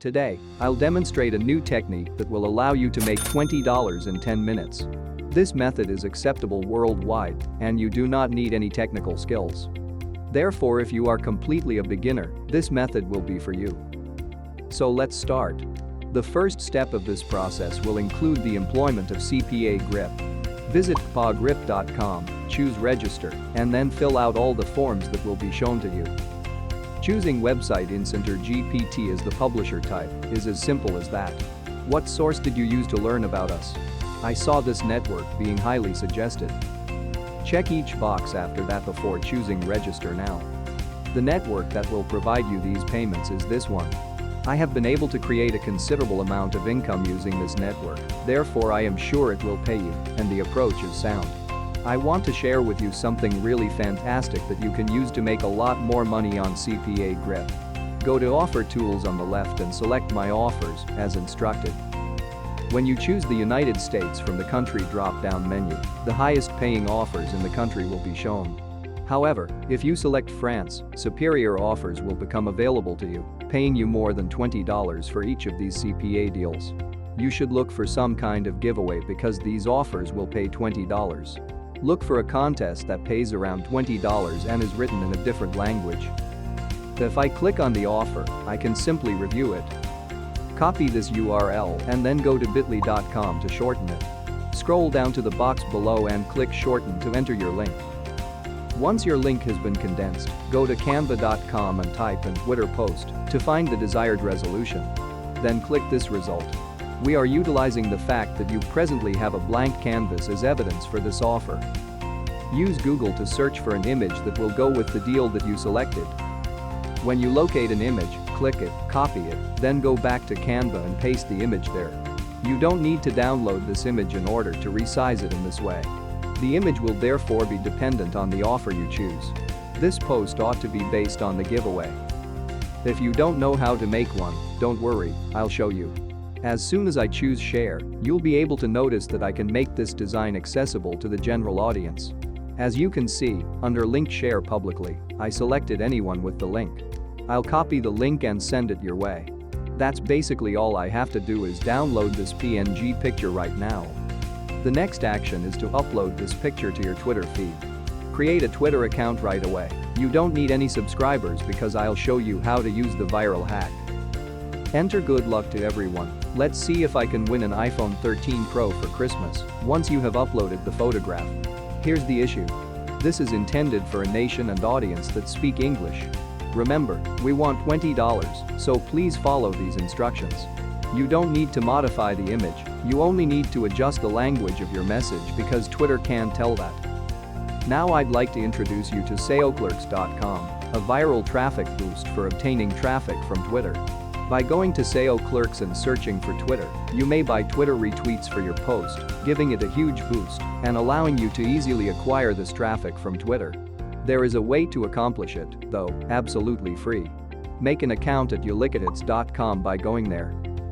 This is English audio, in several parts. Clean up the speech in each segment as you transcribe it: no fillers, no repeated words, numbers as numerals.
Today, I'll demonstrate a new technique that will allow you to make $20 in 10 minutes. This method is acceptable worldwide, and you do not need any technical skills. Therefore, if you are completely a beginner, this method will be for you. So let's start. The first step of this process will include the employment of CPA Grip. Visit cpagrip.com, choose Register, and then fill out all the forms that will be shown to you. Choosing Website Instant or GPT as the publisher type is as simple as that. What source did you use to learn about us? I saw this network being highly suggested. Check each box after that before choosing Register Now. The network that will provide you these payments is this one. I have been able to create a considerable amount of income using this network, therefore I am sure it will pay you, and the approach is sound. I want to share with you something really fantastic that you can use to make a lot more money on CPA Grip. Go to Offer Tools on the left and select My Offers, as instructed. When you choose the United States from the country drop-down menu, the highest paying offers in the country will be shown. However, if you select France, superior offers will become available to you, paying you more than $20 for each of these CPA deals. You should look for some kind of giveaway because these offers will pay $20. Look for a contest that pays around $20 and is written in a different language. If I click on the offer, I can simply review it. Copy this URL and then go to bit.ly.com to shorten it. Scroll down to the box below and click Shorten to enter your link. Once your link has been condensed, go to canva.com and type in Twitter post to find the desired resolution. Then click this result. We are utilizing the fact that you presently have a blank canvas as evidence for this offer. Use Google to search for an image that will go with the deal that you selected. When you locate an image, click it, copy it, then go back to Canva and paste the image there. You don't need to download this image in order to resize it in this way. The image will therefore be dependent on the offer you choose. This post ought to be based on the giveaway. If you don't know how to make one, don't worry, I'll show you. As soon as I choose Share, you'll be able to notice that I can make this design accessible to the general audience. As you can see, under Link Share Publicly, I selected anyone with the link. I'll copy the link and send it your way. That's basically all I have to do is download this PNG picture right now. The next action is to upload this picture to your Twitter feed. Create a Twitter account right away. You don't need any subscribers because I'll show you how to use the viral hack. Enter good luck to everyone. Let's see if I can win an iPhone 13 Pro for Christmas once you have uploaded the photograph. Here's the issue. This is intended for a nation and audience that speak English. Remember, we want $20, so please follow these instructions. You don't need to modify the image, you only need to adjust the language of your message because Twitter can tell that. Now I'd like to introduce you to Saleclerks.com, a viral traffic boost for obtaining traffic from Twitter. By going to Saleclerks and searching for Twitter, you may buy Twitter retweets for your post, giving it a huge boost and allowing you to easily acquire this traffic from Twitter. There is a way to accomplish it, though, absolutely free. Make an account at ulikidits.com by going there.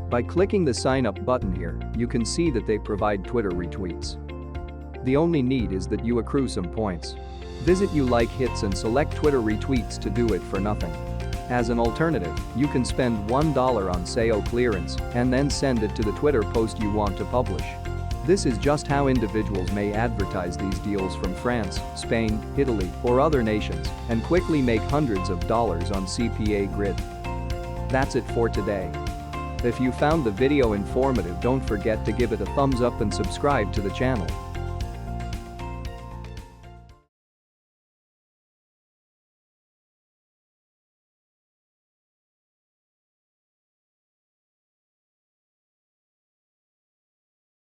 By clicking the sign up button here, you can see that they provide Twitter retweets. The only need is that you accrue some points. Visit ULikeHits and select Twitter retweets to do it for nothing. As an alternative, you can spend $1 on SEO clearance and then send it to the Twitter post you want to publish. This is just how individuals may advertise these deals from France, Spain, Italy, or other nations and quickly make hundreds of dollars on CPA Grip. That's it for today. If you found the video informative, don't forget to give it a thumbs up and subscribe to the channel.